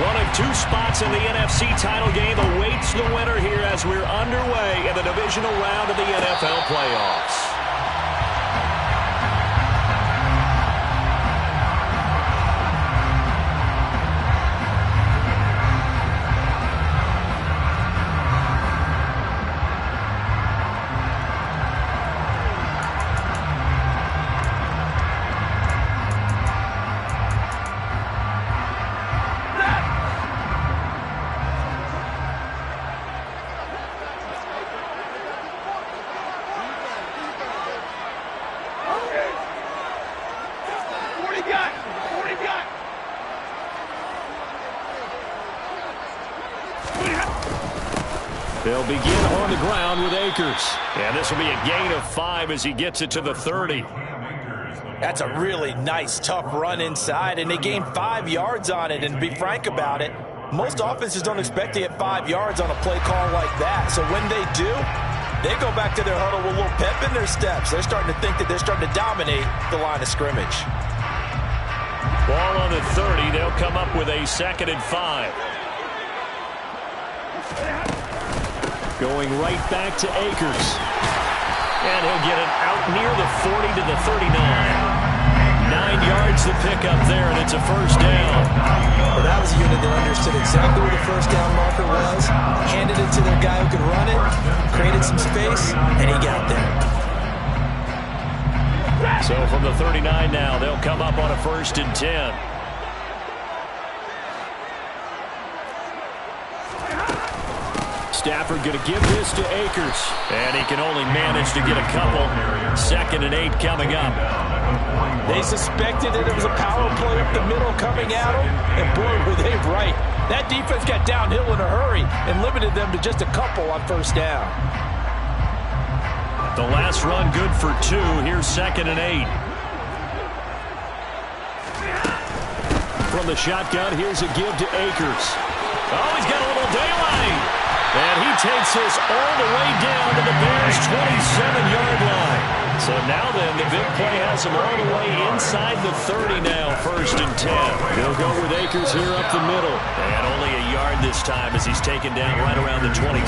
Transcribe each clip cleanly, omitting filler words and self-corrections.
One of two spots in the NFC title game awaits the winner here as we're underway in the divisional round of the NFL playoffs. They'll begin on the ground with Akers. And this will be a gain of 5 as he gets it to the 30. That's a really nice, tough run inside, and they gained 5 yards on it. And to be frank about it, most offenses don't expect to get 5 yards on a play call like that. So when they do, they go back to their huddle with a little pep in their steps. They're starting to think that they're starting to dominate the line of scrimmage. Ball on the 30. They'll come up with a 2nd and 5. Going right back to Akers. And he'll get it out near the 40 to the 39. 9 yards to pick up there, and it's a first down. Well, that was a unit that understood exactly where the first down marker was, handed it to their guy who could run it, created some space, and he got there. So from the 39 now, they'll come up on a 1st and 10. Stafford going to give this to Akers. And he can only manage to get a couple. 2nd and 8 coming up. They suspected that it was a power play up the middle coming at them. And boy, were they right. That defense got downhill in a hurry and limited them to just a couple on 1st down. The last run good for 2. Here's 2nd and 8. From the shotgun, here's a give to Akers. Oh, he's got a little daylight. And he takes this all the way down to the Bears' 27-yard line. So now then, the big play has him all the way inside the 30 now, 1st and 10. He'll go with Akers here up the middle. And only a yard this time as he's taken down right around the 26.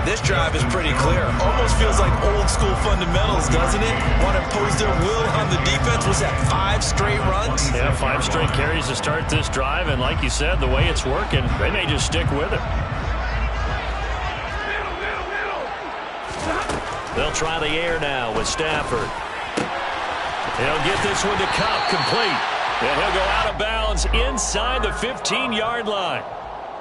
This drive is pretty clear. Almost feels like old school fundamentals, doesn't it? Want to impose their will on the defense. Was that 5 straight runs? Yeah, 5 straight carries to start this drive. And like you said, the way it's working, they may just stick with it. They'll try the air now with Stafford. He'll get this one to Kupp, complete. And he'll go out of bounds inside the 15-yard line.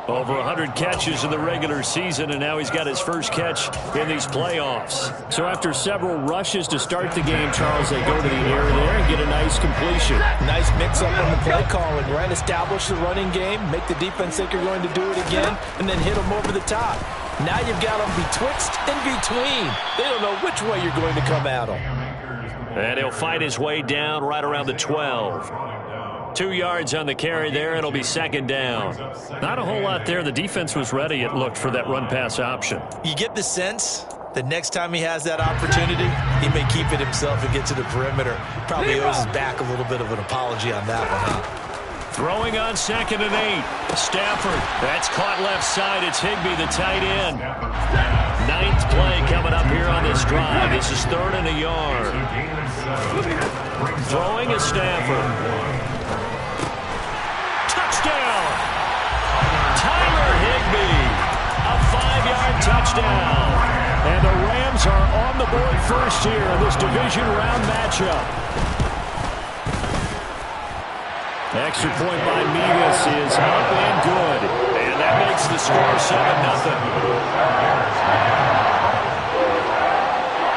Over 100 catches in the regular season, and now he's got his first catch in these playoffs. So after several rushes to start the game, Charles, they go to the air there and get a nice completion. Nice mix-up on the play calling, right? Establish the running game, make the defense think you're going to do it again, and then hit them over the top. Now you've got them betwixt and between. They don't know which way you're going to come at them. And he'll fight his way down right around the 12. 2 yards on the carry there. It'll be 2nd down. Not a whole lot there. The defense was ready, it looked, for that run-pass option. You get the sense that next time he has that opportunity, he may keep it himself and get to the perimeter. Probably owes his back a little bit of an apology on that one, huh? Throwing on 2nd and 8. Stafford. That's caught left side. It's Higbee, the tight end. 9th play coming up here on this drive. This is 3rd and a yard. Throwing is Stafford. Touchdown! Tyler Higbee. A 5-yard touchdown. And the Rams are on the board first here in this division round matchup. Extra point by Mevis is up and good. And that makes the score 7-0.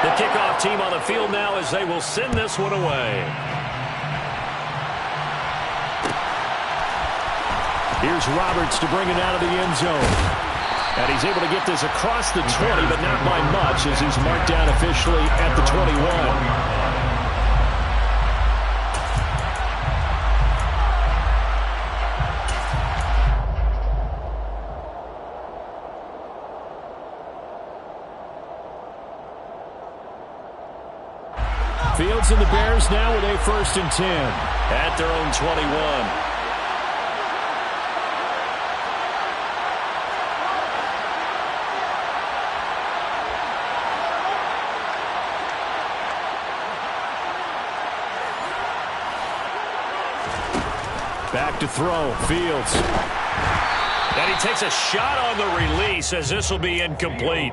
The kickoff team on the field now as they will send this one away. Here's Roberts to bring it out of the end zone. And he's able to get this across the 20, but not by much as he's marked down officially at the 21. Fields and the Bears now with a 1st and 10 at their own 21. Back to throw. Fields. And he takes a shot on the release as this will be incomplete.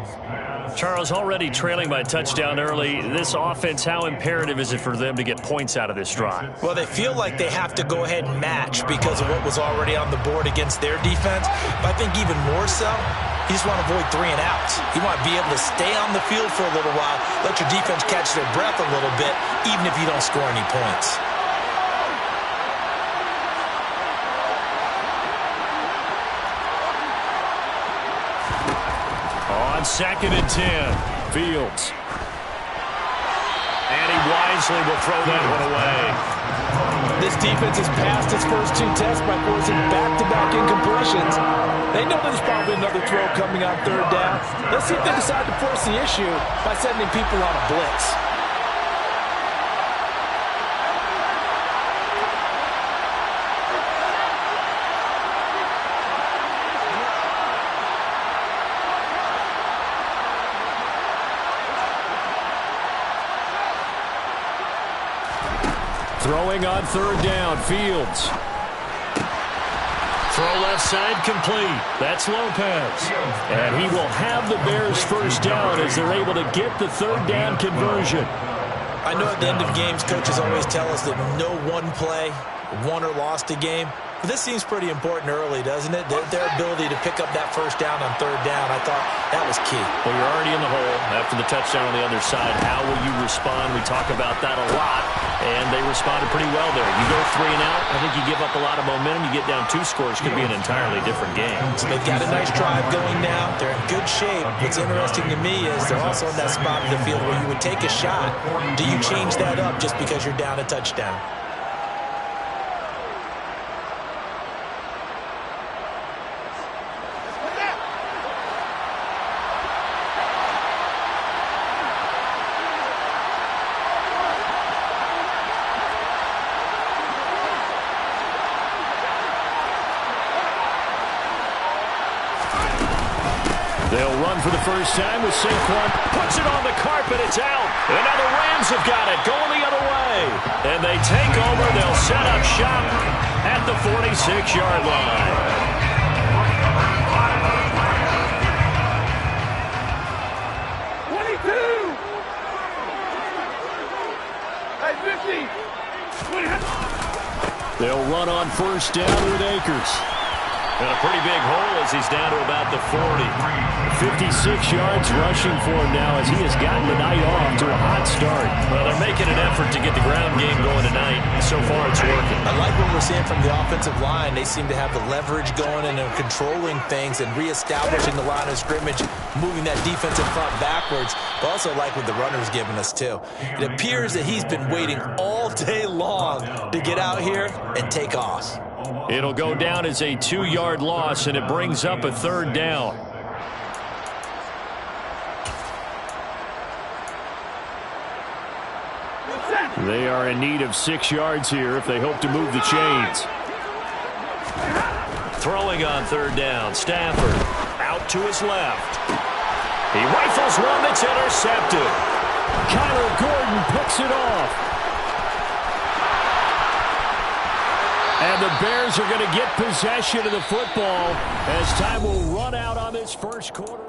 Charles, already trailing by a touchdown early. This offense, how imperative is it for them to get points out of this drive? Well, they feel like they have to go ahead and match because of what was already on the board against their defense. But I think even more so, you just want to avoid 3 and outs. You want to be able to stay on the field for a little while, let your defense catch their breath a little bit, even if you don't score any points. On 2nd and 10, Fields. And he wisely will throw that one away. This defense has passed its first 2 tests by forcing back-to-back incompletions. They know there's probably another throw coming on 3rd down. Let's see if they decide to force the issue by sending people on a blitz. Throwing on 3rd down, Fields. Throw left side complete. That's Lopez. And he will have the Bears first down as they're able to get the 3rd down conversion. I know at the end of games, coaches always tell us that no one play won or lost a game. But this seems pretty important early, doesn't it? Their ability to pick up that first down on 3rd down, I thought that was key. Well, you're already in the hole after the touchdown on the other side. How will you respond? We talk about that a lot, and they responded pretty well there. You go 3 and out, I think you give up a lot of momentum. You get down 2 scores, could be an entirely different game. So they've got a nice drive going now. They're in good shape. What's interesting to me is they're also in that spot of the field where you would take a shot. Do you change that up just because you're down a touchdown? They'll run for the first time with Saquon. Puts it on the carpet. It's out. And now the Rams have got it. Going the other way. And they take over. They'll set up shop at the 46-yard line. They'll run on first down with Akers. And a pretty big hole as he's down to about the 40. 56 yards rushing for him now as he has gotten the night off to a hot start. Well, they're making an effort to get the ground game going tonight. So far, it's working. I like what we're seeing from the offensive line. They seem to have the leverage going and they're controlling things and reestablishing the line of scrimmage, moving that defensive front backwards. But also like what the runner's giving us, too. It appears that he's been waiting all day long to get out here and take off. It'll go down as a 2-yard loss, and it brings up a 3rd down. They are in need of 6 yards here if they hope to move the chains. Throwing on 3rd down, Stafford out to his left. He rifles one that's intercepted. Kyler Gordon picks it off. And the Bears are going to get possession of the football as time will run out on this first quarter.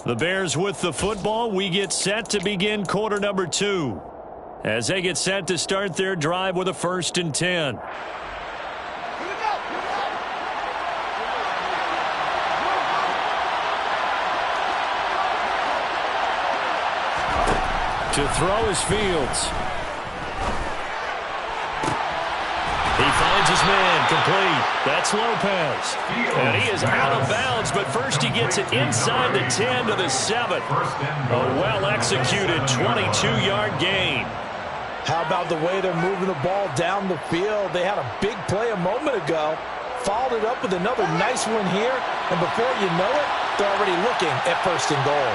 The Bears with the football. We get set to begin quarter number 2 as they get set to start their drive with a 1st and 10. To throw is Fields. He finds his man, complete. That's Lopez. And he is out of bounds, but first he gets it inside the 10 to the 7. A well-executed 22-yard gain. How about the way they're moving the ball down the field? They had a big play a moment ago, followed it up with another nice one here, and before you know it, they're already looking at 1st and goal.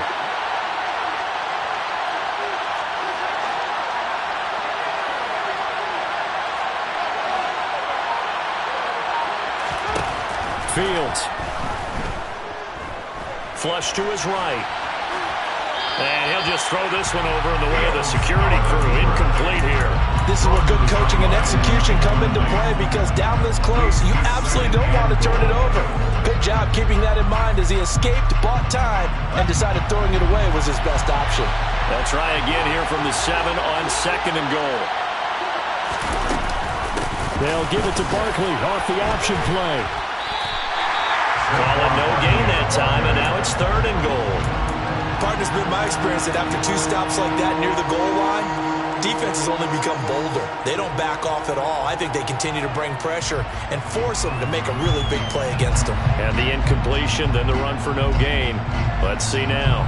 Fields. Flush to his right. And he'll just throw this one over in the way of the security crew. Incomplete here. This is where good coaching and execution come into play, because down this close, you absolutely don't want to turn it over. Good job keeping that in mind as he escaped, bought time, and decided throwing it away was his best option. They'll try again here from the 7 on 2nd and goal. They'll give it to Barkley off the option play. Calling no gain that time, and now it's 3rd and goal. Partner's been my experience that after 2 stops like that near the goal line, defenses only become bolder. They don't back off at all. I think they continue to bring pressure and force them to make a really big play against them. And the incompletion, then the run for no gain. Let's see now.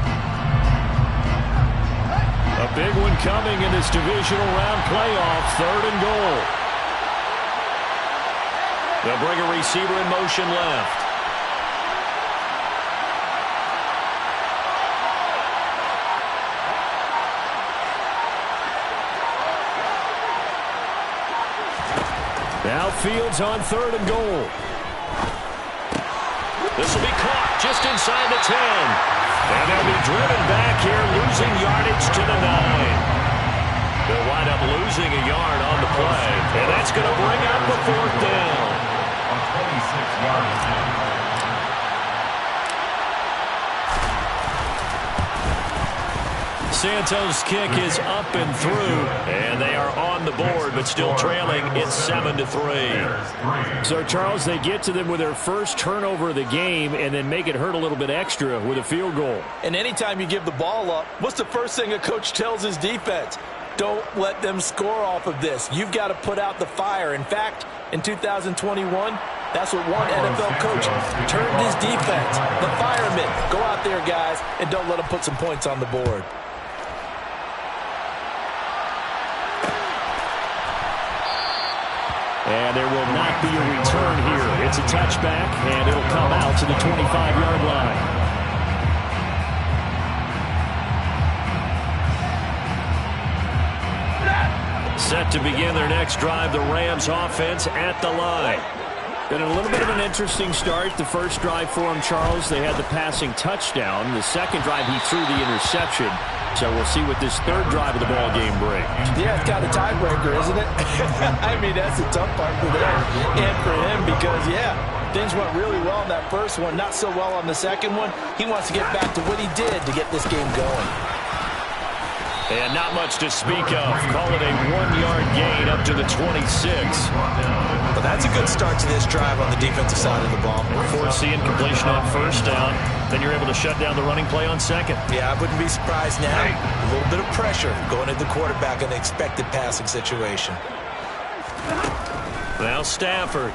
A big one coming in this divisional round playoff, 3rd and goal. They'll bring a receiver in motion left. Now Fields on 3rd and goal. This will be caught just inside the 10. And they'll be driven back here, losing yardage to the 9. They'll wind up losing a yard on the play. And that's going to bring up the 4th down. On 26 yards. Santos' kick is up and through, and they are on the board, but still trailing. It's 7-3. So, Charles, they get to them with their first turnover of the game and then make it hurt a little bit extra with a field goal. And anytime you give the ball up, what's the first thing a coach tells his defense? Don't let them score off of this. You've got to put out the fire. In fact, in 2021, that's what one NFL coach turned his defense. The firemen. Go out there, guys, and don't let them put some points on the board. And there will not be a return here. It's a touchback, and it'll come out to the 25-yard line. Set to begin their next drive, the Rams offense at the line. Been a little bit of an interesting start. The first drive for him, Charles, they had the passing touchdown. The second drive, he threw the interception. So we'll see what this third drive of the ball game brings. Yeah, it's kind of a tiebreaker, isn't it? I mean, that's the tough part for them and for him because, yeah, things went really well in that first one, not so well on the second one. He wants to get back to what he did to get this game going. And not much to speak of. Call it a 1-yard gain up to the 26. But that's a good start to this drive on the defensive side of the ball. Forcing completion on first down. Then you're able to shut down the running play on second. Yeah, I wouldn't be surprised now. A little bit of pressure going at the quarterback in the expected passing situation. Now Stafford.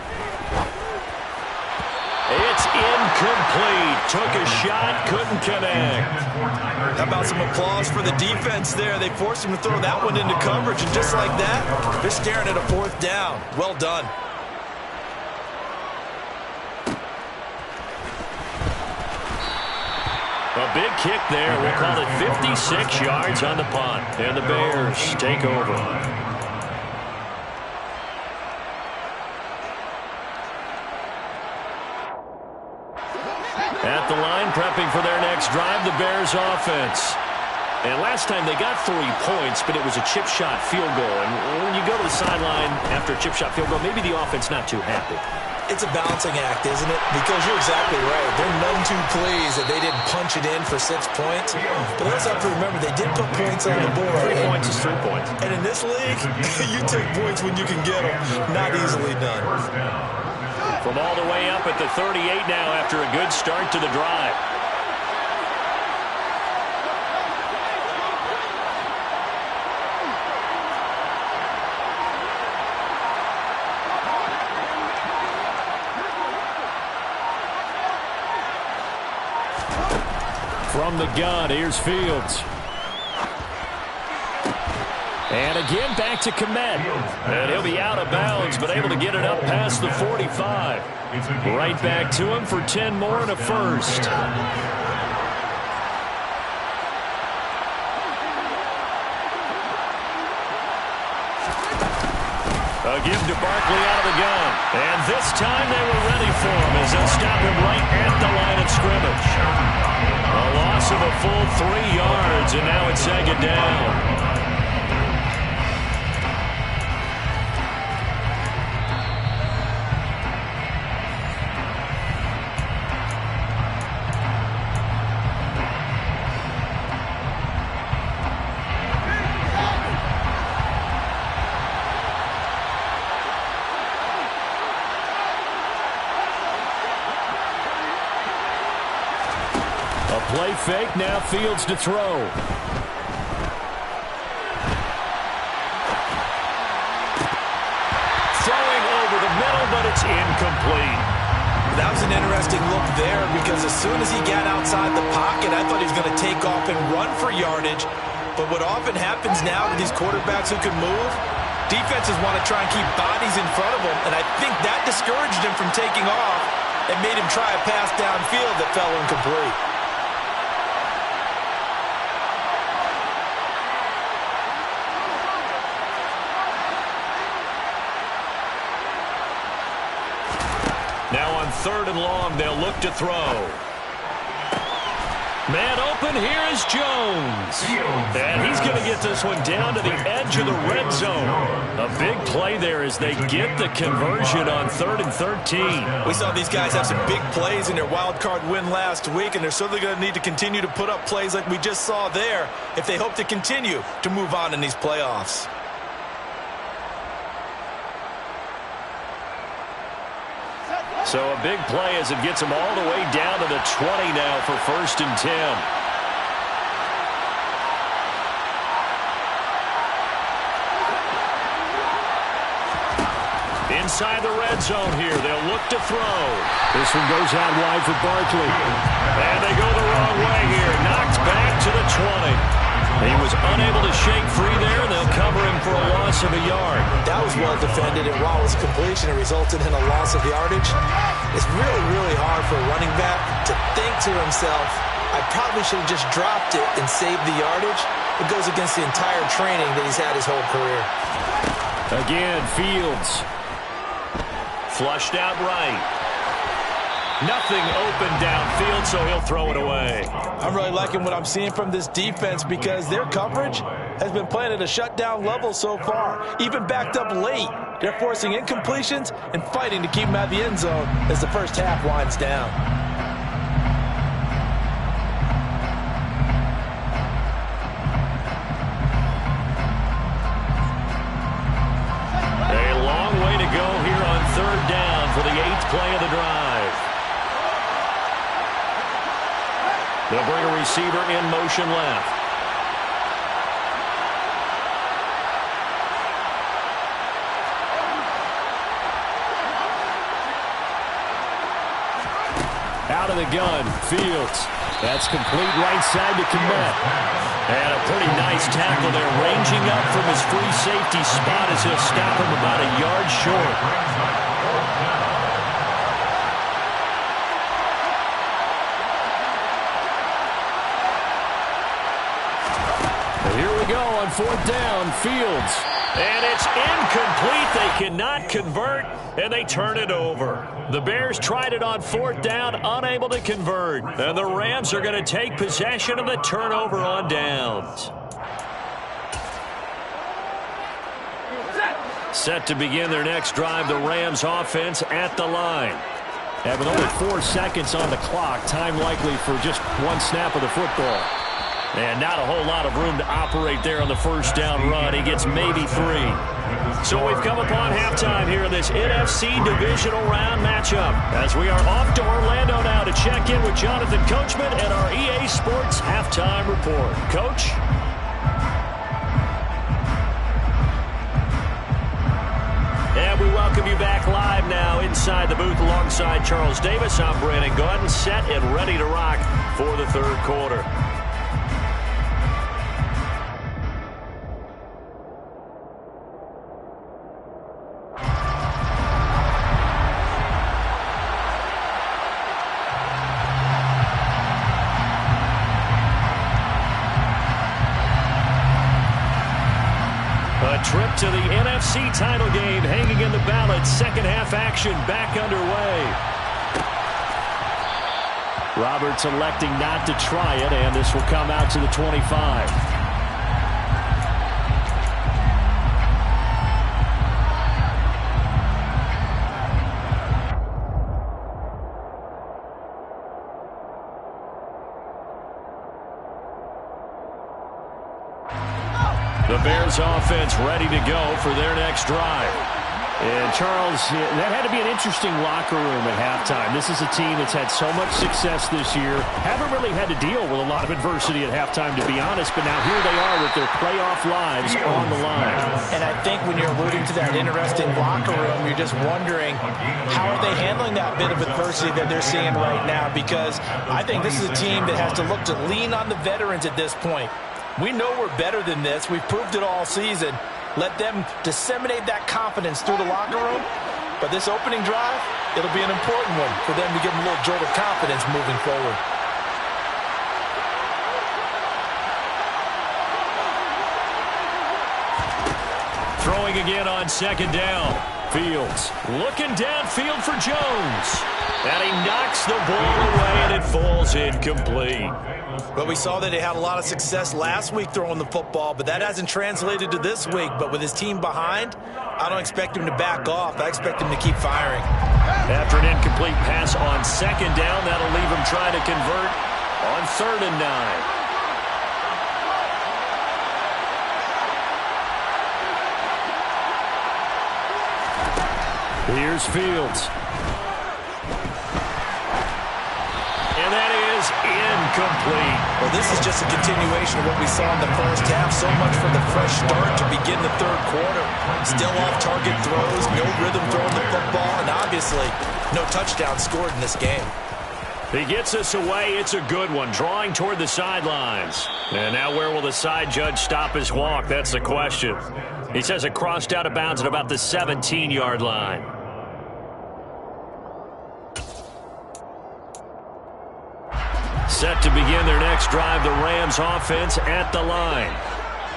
It's incomplete. Took a shot, couldn't connect. How about some applause for the defense there? They forced him to throw that one into coverage, and just like that, they're staring at a 4th down. Well done. A big kick there. We'll call it 56 yards on the punt. And the Bears take over. At the line, prepping for their next drive, the Bears offense. And last time they got 3 points, but it was a chip shot field goal. And when you go to the sideline after a chip shot field goal, maybe the offense not too happy. It's a balancing act, isn't it? Because you're exactly right. They're none too pleased that they didn't punch it in for 6 points. But they also have to remember they did put points on the board. 3 points is 3 points. And in this league, you take points when you can get them. Not easily done. From all the way up at the 38 now after a good start to the drive. From the gun, here's Fields. And again, back to Komet. And he'll be out of bounds, but able to get it up past the 45. Right back to him for 10 more and a first. A give to Barkley out of the gun. And this time they were ready for him as they'll stop him right at the line of scrimmage. A loss of a full 3 yards, and now it's second down. Play fake, now Fields to throw. Throwing over the middle, but it's incomplete. That was an interesting look there because as soon as he got outside the pocket, I thought he was going to take off and run for yardage. But what often happens now with these quarterbacks who can move, defenses want to try and keep bodies in front of them, and I think that discouraged him from taking off and made him try a pass downfield that fell incomplete. Now on 3rd and long, they'll look to throw. Man open, here is Jones. And he's going to get this one down to the edge of the red zone. A big play there as they get the conversion on 3rd and 13. We saw these guys have some big plays in their wild card win last week, and they're certainly going to need to continue to put up plays like we just saw there if they hope to continue to move on in these playoffs. So a big play as it gets them all the way down to the 20 now for 1st and 10. Inside the red zone here, they'll look to throw. This one goes out wide for Barkley. And they go the wrong way here. Knocked back to the 20. He was unable to shake free there. They'll cover him for a loss of a yard. That was well defended, and while his completion resulted in a loss of yardage, it's really, really hard for a running back to think to himself, I probably should have just dropped it and saved the yardage. It goes against the entire training that he's had his whole career. Again, Fields. Flushed out right. Nothing open downfield, so he'll throw it away. I'm really liking what I'm seeing from this defense because their coverage has been playing at a shutdown level so far. Even backed up late, they're forcing incompletions and fighting to keep them out of the end zone as the first half winds down. A long way to go here on 3rd down for the 8th play of the drive. They'll bring a receiver in motion left. Out of the gun, Fields. That's complete right side to Kmet. And a pretty nice tackle there, ranging up from his free safety spot as he'll stop him about a yard short. Here we go on 4th down, Fields. And it's incomplete. They cannot convert, and they turn it over. The Bears tried it on 4th down, unable to convert. And the Rams are going to take possession of the turnover on downs. Set to begin their next drive, the Rams offense at the line. And with only 4 seconds on the clock, time likely for just one snap of the football. And not a whole lot of room to operate there on the first down run. He gets maybe 3. So we've come upon halftime here in this NFC Divisional Round matchup as we are off to Orlando now to check in with Jonathan Coachman and our EA Sports Halftime Report. Coach? And we welcome you back live now inside the booth alongside Charles Davis. I'm Brandon Gaudin, set and ready to rock for the 3rd quarter. Trip to the NFC title game hanging in the balance. Second half action back underway. Roberts electing not to try it, and this will come out to the 25. The Bears offense ready to go for their next drive. And, Charles, that had to be an interesting locker room at halftime. This is a team that's had so much success this year. Haven't really had to deal with a lot of adversity at halftime, to be honest. But now here they are with their playoff lives on the line. And I think when you're alluding to that interesting locker room, you're just wondering how are they handling that bit of adversity that they're seeing right now? Because I think this is a team that has to look to lean on the veterans at this point. We know we're better than this. We've proved it all season. Let them disseminate that confidence through the locker room. But this opening drive, it'll be an important one for them to give them a little jolt of confidence moving forward. Throwing again on second down. Fields looking downfield for Jones. And he knocks the ball away, and it falls incomplete. But we saw that he had a lot of success last week throwing the football, but that hasn't translated to this week. But with his team behind, I don't expect him to back off. I expect him to keep firing. After an incomplete pass on second down, that'll leave him trying to convert on 3rd and 9. Here's Fields. And that is incomplete. Well, this is just a continuation of what we saw in the first half. So much for the fresh start to begin the third quarter. Still off-target throws, no rhythm throwing the football, and obviously no touchdown scored in this game. He gets us away. It's a good one, drawing toward the sidelines. And now where will the side judge stop his walk? That's the question. He says it crossed out of bounds at about the 17-yard line. Set to begin their next drive, the Rams offense at the line.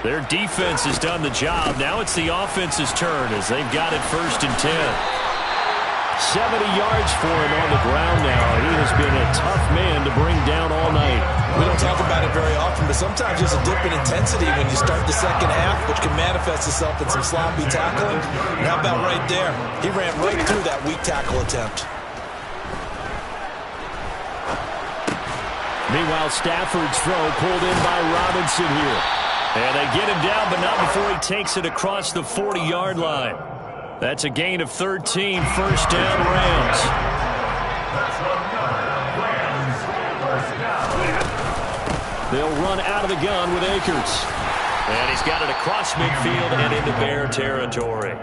Their defense has done the job. Now it's the offense's turn as they've got it 1st and 10. 70 yards for him on the ground now. He has been a tough man to bring down all night. We don't talk about it very often, but sometimes there's a dip in intensity when you start the second half, which can manifest itself in some sloppy tackling. And how about right there? He ran right through that weak tackle attempt. Meanwhile, Stafford's throw pulled in by Robinson here. And they get him down, but not before he takes it across the 40-yard line. That's a gain of 13, 1st down Rams. They'll run out of the gun with Akers. And he's got it across midfield and into Bear territory.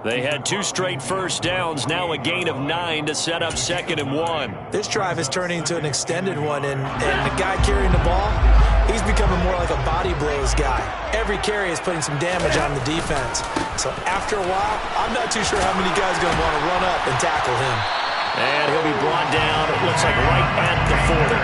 They had 2 straight first downs, now a gain of 9 to set up 2nd and 1. This drive is turning into an extended one, and the guy carrying the ball, he's becoming more like a body blows guy. Every carry is putting some damage on the defense. So after a while, I'm not too sure how many guys are going to want to run up and tackle him. And he'll be brought down, it looks like right at the 40.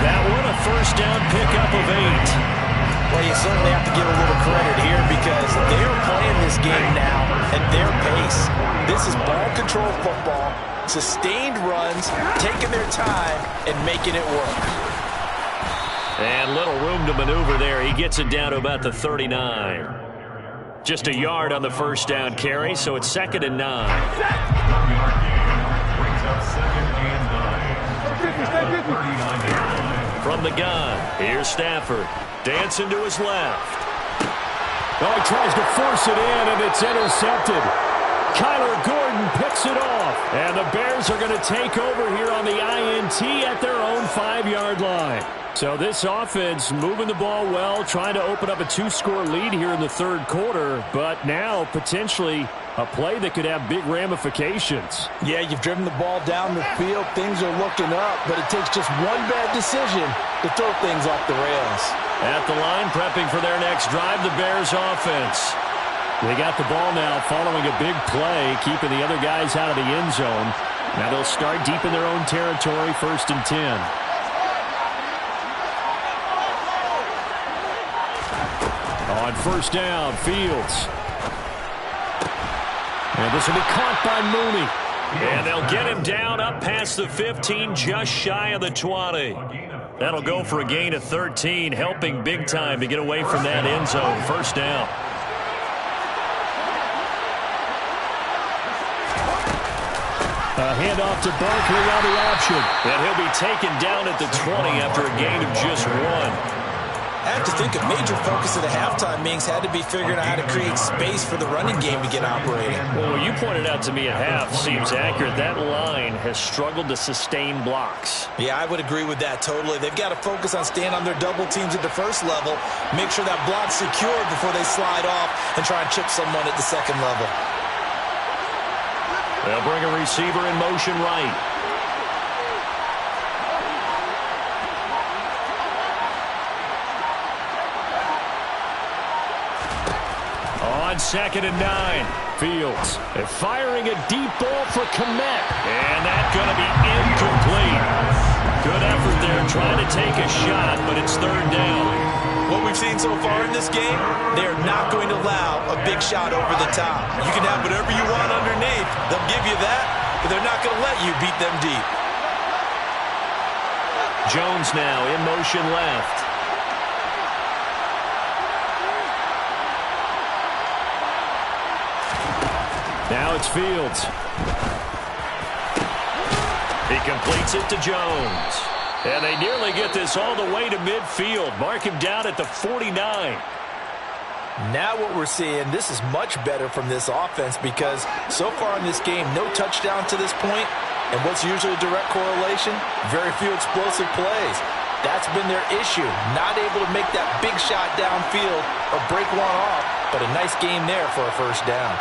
That one a 1st down pickup of 8. Well, you certainly have to give a little credit here because they're playing this game now at their pace. This is ball control football, sustained runs, taking their time, and making it work. And little room to maneuver there. He gets it down to about the 39. Just a yard on the 1st down carry, so it's 2nd and 9. From the gun, here's Stafford. Dancing to his left. Oh, he tries to force it in, and it's intercepted. Kyler Gordon picks it off. And the Bears are going to take over here on the INT at their own 5-yard line. So this offense moving the ball well, trying to open up a 2-score lead here in the 3rd quarter, but now potentially a play that could have big ramifications. Yeah, you've driven the ball down the field. Things are looking up, but it takes just one bad decision to throw things off the rails. At the line, prepping for their next drive, the Bears offense. They got the ball now following a big play, keeping the other guys out of the end zone. Now they'll start deep in their own territory, 1st and 10. On 1st down, Fields. And this will be caught by Mooney. And they'll get him down up past the 15, just shy of the 20. That'll go for a gain of 13, helping big time to get away from that end zone. First down. A handoff to Barkley on the option. And he'll be taken down at the 20 after a gain of just 1. I have to think a major focus of the halftime meetings had to be figuring out how to create space for the running game to get operating. Well, what you pointed out to me at half seems accurate. That line has struggled to sustain blocks. Yeah, I would agree with that totally. They've got to focus on staying on their double teams at the first level, make sure that block's secured before they slide off and try and chip someone at the second level. They'll bring a receiver in motion right. On 2nd and 9, Fields. They're firing a deep ball for Kmet. And that's going to be incomplete. Good effort there trying to take a shot, but it's 3rd down. What we've seen so far in this game, they are not going to allow a big shot over the top. You can have whatever you want underneath. They'll give you that, but they're not going to let you beat them deep. Jones now in motion left. Now it's Fields. He completes it to Jones. And they nearly get this all the way to midfield. Mark him down at the 49. Now what we're seeing, this is much better from this offense because so far in this game, no touchdown to this point. And what's usually a direct correlation? Very few explosive plays. That's been their issue. Not able to make that big shot downfield or break one off. But a nice game there for a first down.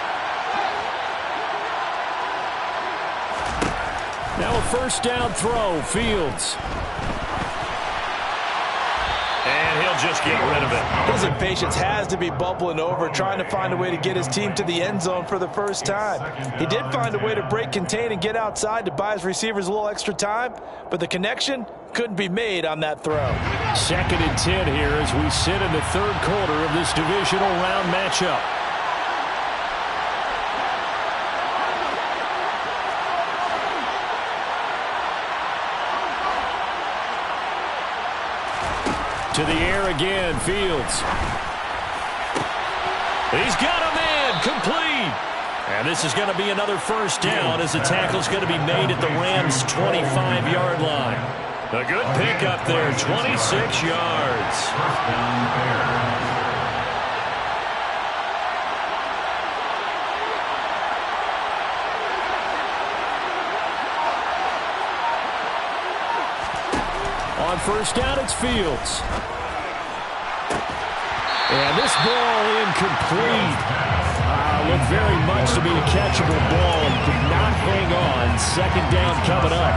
Now a first down throw, Fields. And he'll just get rid of it. His impatience has to be bubbling over, trying to find a way to get his team to the end zone for the first time. He did find a way to break contain and get outside to buy his receivers a little extra time, but the connection couldn't be made on that throw. 2nd and 10 here as we sit in the 3rd quarter of this divisional round matchup. To the air again, Fields. He's got him in, complete. And this is going to be another first down as the tackle's going to be made at the Rams' 25-yard line. A good pickup there, 26 yards. On first down, it's Fields. And this ball incomplete. Looked very much to be a catchable ball and could not hang on. 2nd down coming up.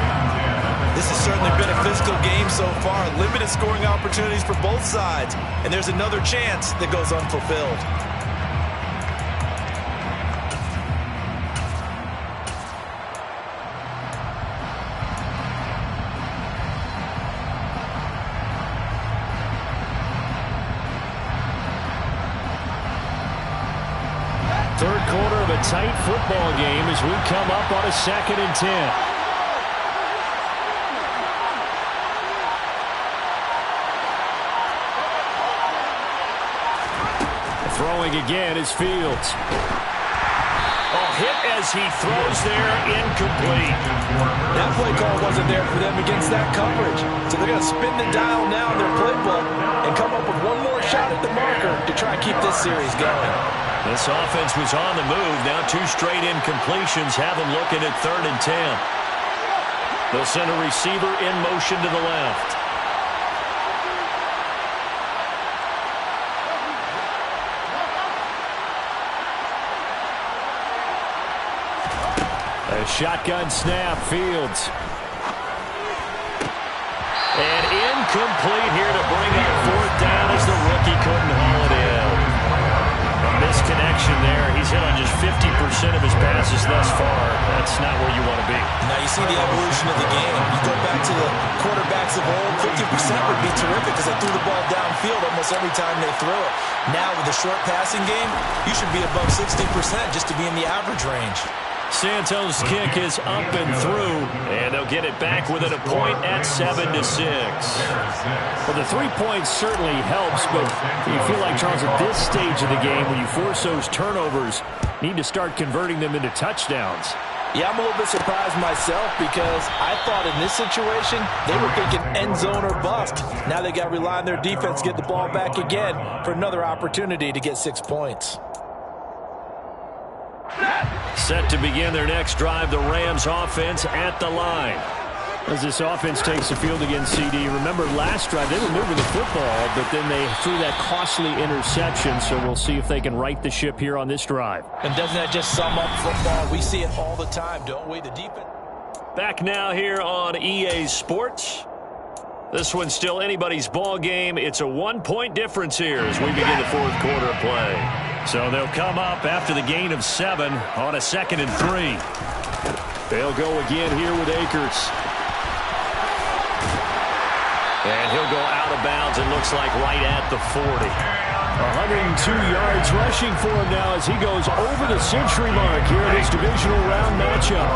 This has certainly been a physical game so far. Limited scoring opportunities for both sides. And there's another chance that goes unfulfilled. Third quarter of a tight football game as we come up on a 2nd and 10. Throwing again is Fields. Hit as he throws there, incomplete. That play call wasn't there for them against that coverage. So they're going to spin the dial now in their playbook and come up with one more shot at the marker to try and keep this series going. This offense was on the move. Now 2 straight incompletions have them looking at 3rd and 10. They'll send a receiver in motion to the left. A shotgun snap, Fields. And incomplete here to bring up 4th down as the rookie couldn't haul it in. A misconnection there. He's hit on just 50% of his passes thus far. That's not where you want to be. Now you see the evolution of the game. You go back to the quarterbacks of old, 50% would be terrific because they threw the ball downfield almost every time they threw it. Now with the short passing game, you should be above 60% just to be in the average range. Santos' kick is up and through, and they'll get it back within a point at 7-6. Well, the 3 points certainly helps, but you feel like, Charles, at this stage of the game, when you force those turnovers, you need to start converting them into touchdowns. Yeah, I'm a little bit surprised myself because I thought in this situation they were thinking end zone or bust. Now they got to rely on their defense to get the ball back again for another opportunity to get 6 points. Set to begin their next drive, the Rams offense at the line. As this offense takes the field against CD, remember last drive they were moving the football, but then they threw that costly interception, so we'll see if they can right the ship here on this drive. And doesn't that just sum up football? We see it all the time, don't we? The defense. Back now here on EA Sports. This one's still anybody's ball game. It's a 1-point difference here as we begin the fourth quarter of play. So they'll come up after the gain of 7 on a 2nd and 3. They'll go again here with Akers. And he'll go out of bounds, it looks like right at the 40. 102 yards rushing for him now as he goes over the century mark here in this divisional round matchup.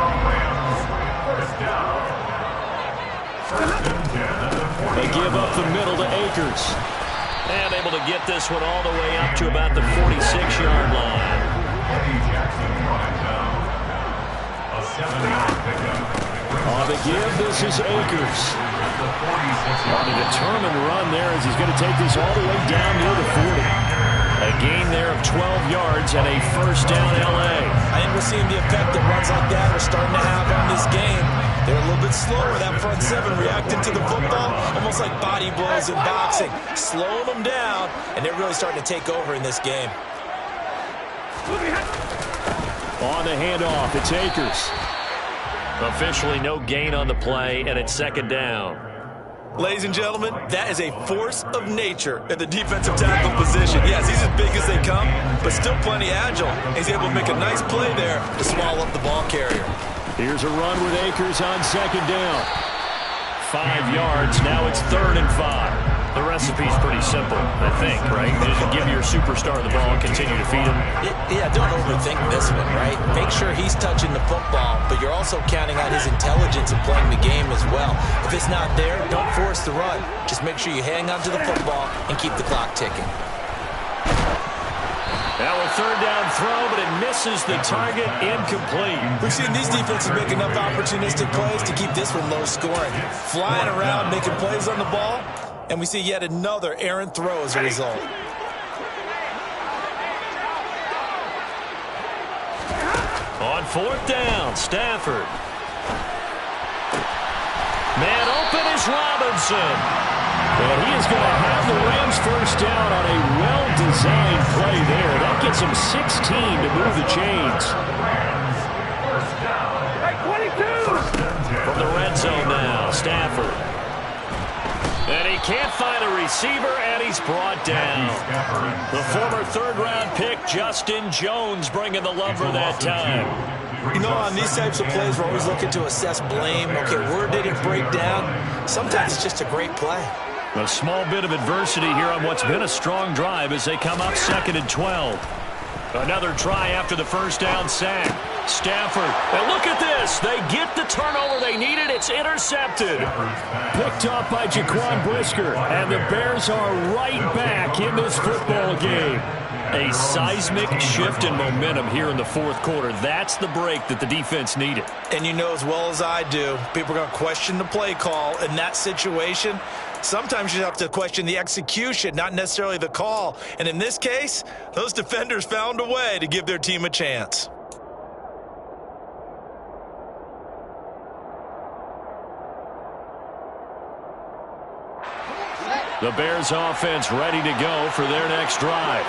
They give up the middle to Akers. And able to get this one all the way up to about the 46-yard line. On the give, this is Akers. On a determined run there as he's going to take this all the way down near the 40. A gain there of 12 yards and a first down L.A. I think we're seeing the effect that runs like that are starting to have on this game. They're a little bit slower, that front 7, reacting to the football, almost like body blows in boxing, slowing them down, and they're really starting to take over in this game. On the handoff, it's Akers. Officially no gain on the play, and it's 2nd down. Ladies and gentlemen, that is a force of nature at the defensive tackle position. Yes, he's as big as they come, but still plenty agile. He's able to make a nice play there to swallow up the ball carrier. Here's a run with Akers on 2nd down. 5 yards, now it's 3rd and 5. The recipe's pretty simple, I think, right? Just give your superstar the ball and continue to feed him. Yeah, don't overthink this one, right? Make sure he's touching the football, but you're also counting on his intelligence in playing the game as well. If it's not there, don't force the run. Just make sure you hang on to the football and keep the clock ticking. Now a 3rd down throw, but it misses the target, incomplete. We've seen these defenses make enough opportunistic plays to keep this one low scoring. Flying around, making plays on the ball, and we see yet another errant throw as a result. On 4th down, Stafford. Man open is Robinson. And he is going to have the Rams first down on a well-designed play there. That gets him 16 to move the chains. From the red zone now, Stafford. And he can't find a receiver, and he's brought down. The former 3rd-round pick, Justin Jones, bringing the lumber that time. You know, on these types of plays, we're always looking to assess blame. Okay, where did it break down? Sometimes it's just a great play. A small bit of adversity here on what's been a strong drive as they come up 2nd and 12. Another try after the first down sack. Stafford, and look at this. They get the turnover they needed. It's intercepted. Picked up by Jaquan Brisker, and the Bears are right back in this football game. A seismic shift in momentum here in the fourth quarter. That's the break that the defense needed. And you know as well as I do, people are going to question the play call in that situation. Sometimes you have to question the execution, not necessarily the call. And in this case, those defenders found a way to give their team a chance. The Bears offense ready to go for their next drive.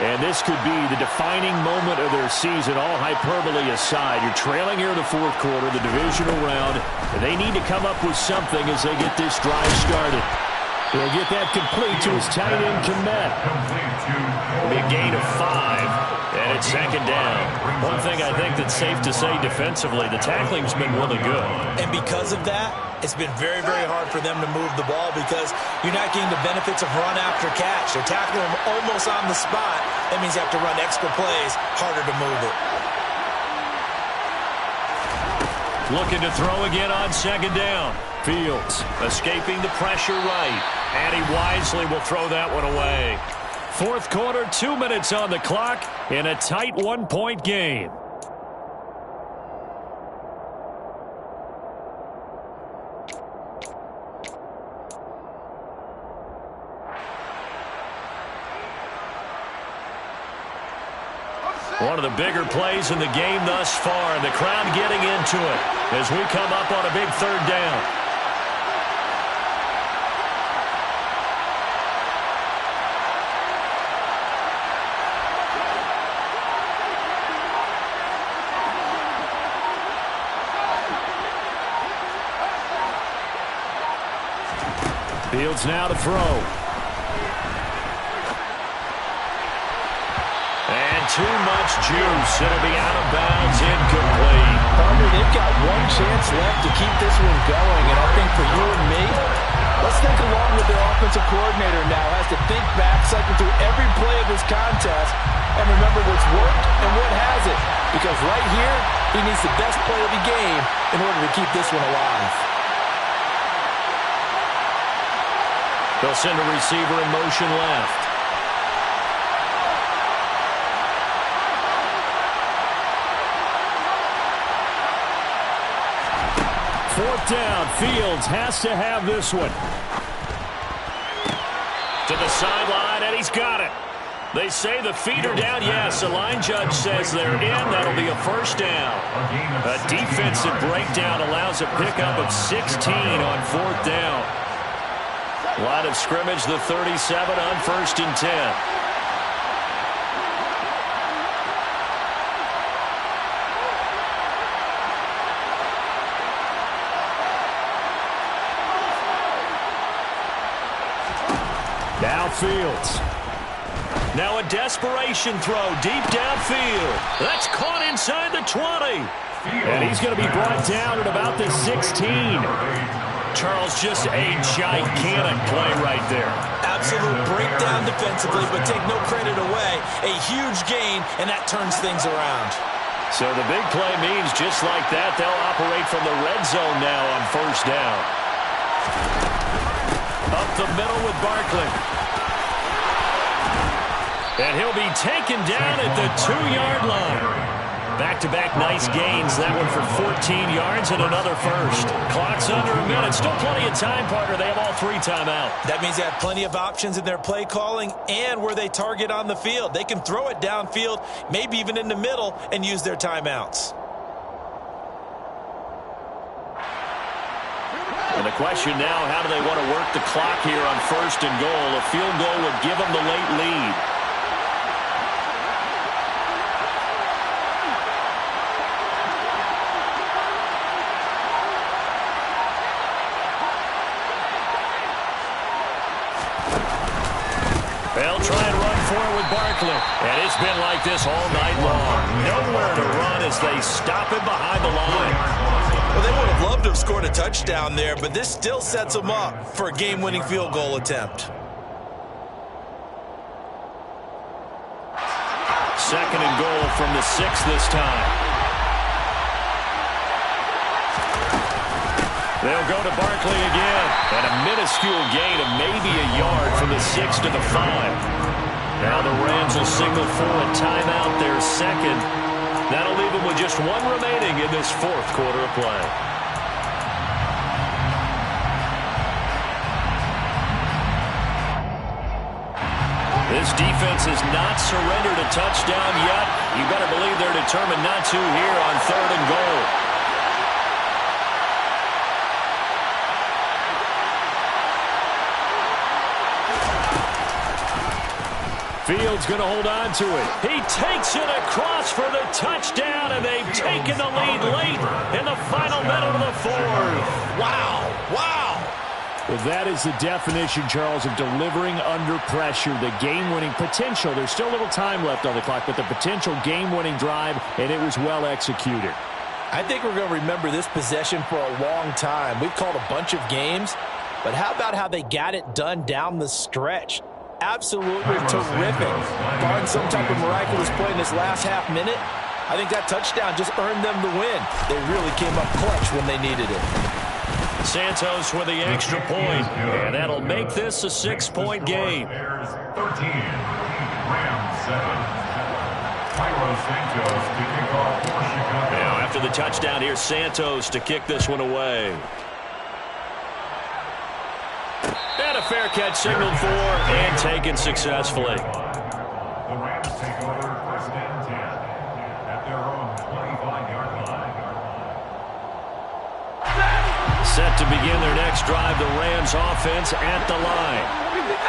And this could be the defining moment of their season, all hyperbole aside. You're trailing here in the fourth quarter, the divisional round. And they need to come up with something as they get this drive started. They'll get that complete to his tight end, Komet. It'll be a gain of 5, and it's 2nd down. One thing I think that's safe to say defensively, the tackling's been really good. And because of that, it's been very, very hard for them to move the ball because you're not getting the benefits of run after catch. They're tackling them almost on the spot. That means you have to run extra plays, harder to move it. Looking to throw again on second down. Fields escaping the pressure right. And he wisely will throw that one away. Fourth quarter, 2 minutes on the clock in a tight one-point game. One of the bigger plays in the game thus far, and the crowd getting into it as we come up on a big third down. Fields now to throw. Too much juice. It'll be out of bounds, incomplete. Partner, they've got one chance left to keep this one going, and I think for you and me, let's think along with their offensive coordinator now. Has to think back, cycle through every play of this contest, and remember what's worked and what hasn't. Because right here, he needs the best play of the game in order to keep this one alive. They'll send a receiver in motion left. Fourth down. Fields has to have this one. To the sideline, and he's got it. They say the feet are down. Yes, the line judge says they're in. That'll be a first down. A defensive breakdown allows a pickup of 16 on fourth down. Line of scrimmage, the 37 on 1st and 10. Now Fields. Now a desperation throw deep downfield. That's caught inside the 20. And he's going to be brought down at about the 16. Charles, just a gigantic play right there. Absolute breakdown defensively, but take no credit away. A huge gain, and that turns things around. So the big play means just like that, they'll operate from the red zone now on first down. Up the middle with Barkley. And he'll be taken down at the 2-yard line. Back-to-back nice gains. That one for 14 yards and another first. Clock's under a minute. Still plenty of time, partner. They have all 3 timeouts. That means they have plenty of options in their play calling and where they target on the field. They can throw it downfield, maybe even in the middle, and use their timeouts. And the question now, how do they want to work the clock here on first and goal? A field goal would give them the late lead. They'll try and run forward with Barkley. And it's been like this all night long. Nowhere to run as they stop him behind the line. Well, they would have loved to have scored a touchdown there, but this still sets them up for a game-winning field goal attempt. Second and goal from the 6 this time. They'll go to Barkley again. And a minuscule gain of maybe a yard from the 6 to the 5. Now the Rams will signal for a timeout, their second. That'll leave them with just 1 remaining in this fourth quarter of play. This defense has not surrendered a touchdown yet. You better believe they're determined not to here on third and goal. Fields going to hold on to it. He takes it across for the touchdown, and they've taken the lead late in the final minute of the fourth. Wow. Wow. Well, that is the definition, Charles, of delivering under pressure. The game-winning potential. There's still a little time left on the clock, but the potential game-winning drive, and it was well executed. I think we're going to remember this possession for a long time. We've called a bunch of games, but how about how they got it done down the stretch? Absolutely terrific. Barring some type of miraculous play in this last half minute, I think that touchdown just earned them the win. They really came up clutch when they needed it. Santos with the extra point, and that'll make this a 6-point game. Bears 13, Rams 7. Santos to kick off for Chicago. Now after the touchdown, here's Santos to kick this one away. And a fair catch signaled for and taken successfully. The Rams take over first and 10 at their own 25-yard line. Set to begin their next drive, the Rams offense at the line.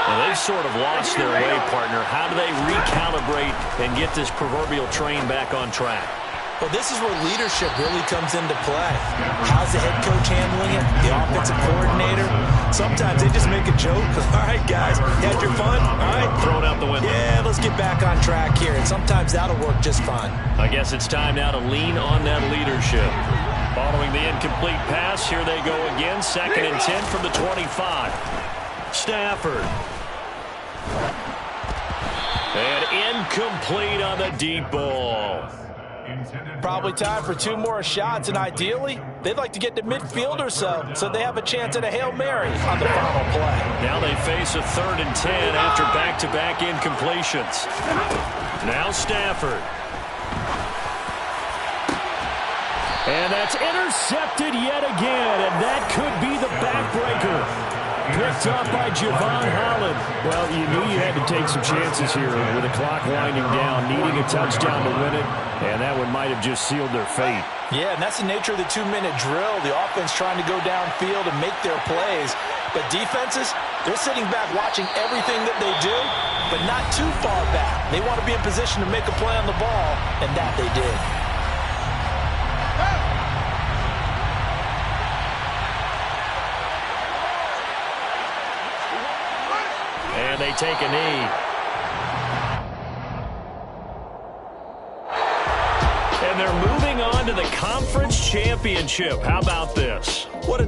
Well, they've sort of lost their way, partner. How do they recalibrate and get this proverbial train back on track? Well, this is where leadership really comes into play. How's the head coach handling it? The offensive coordinator? Sometimes they just make a joke. All right, guys, you had your fun? All right. Throw it out the window. Yeah, let's get back on track here. And sometimes that'll work just fine. I guess it's time now to lean on that leadership. Following the incomplete pass, here they go again. 2nd and 10 from the 25. Stafford. And incomplete on the deep ball. Probably time for 2 more shots, and ideally, they'd like to get to midfield or so they have a chance at a Hail Mary on the final play. Now they face a 3rd and 10 after back-to-back incompletions. Now Stafford. And that's intercepted yet again, and that could be the backbreaker. Picked up by Javon Holland. Well, you knew you had to take some chances here with the clock winding down, needing a touchdown to win it, and that one might have just sealed their fate. Yeah, and that's the nature of the 2-minute drill. The offense trying to go downfield and make their plays. But defenses, they're sitting back watching everything that they do, but not too far back. They want to be in position to make a play on the ball, and that they did. And they take a knee. And they're moving on to the conference championship. How about this? What a...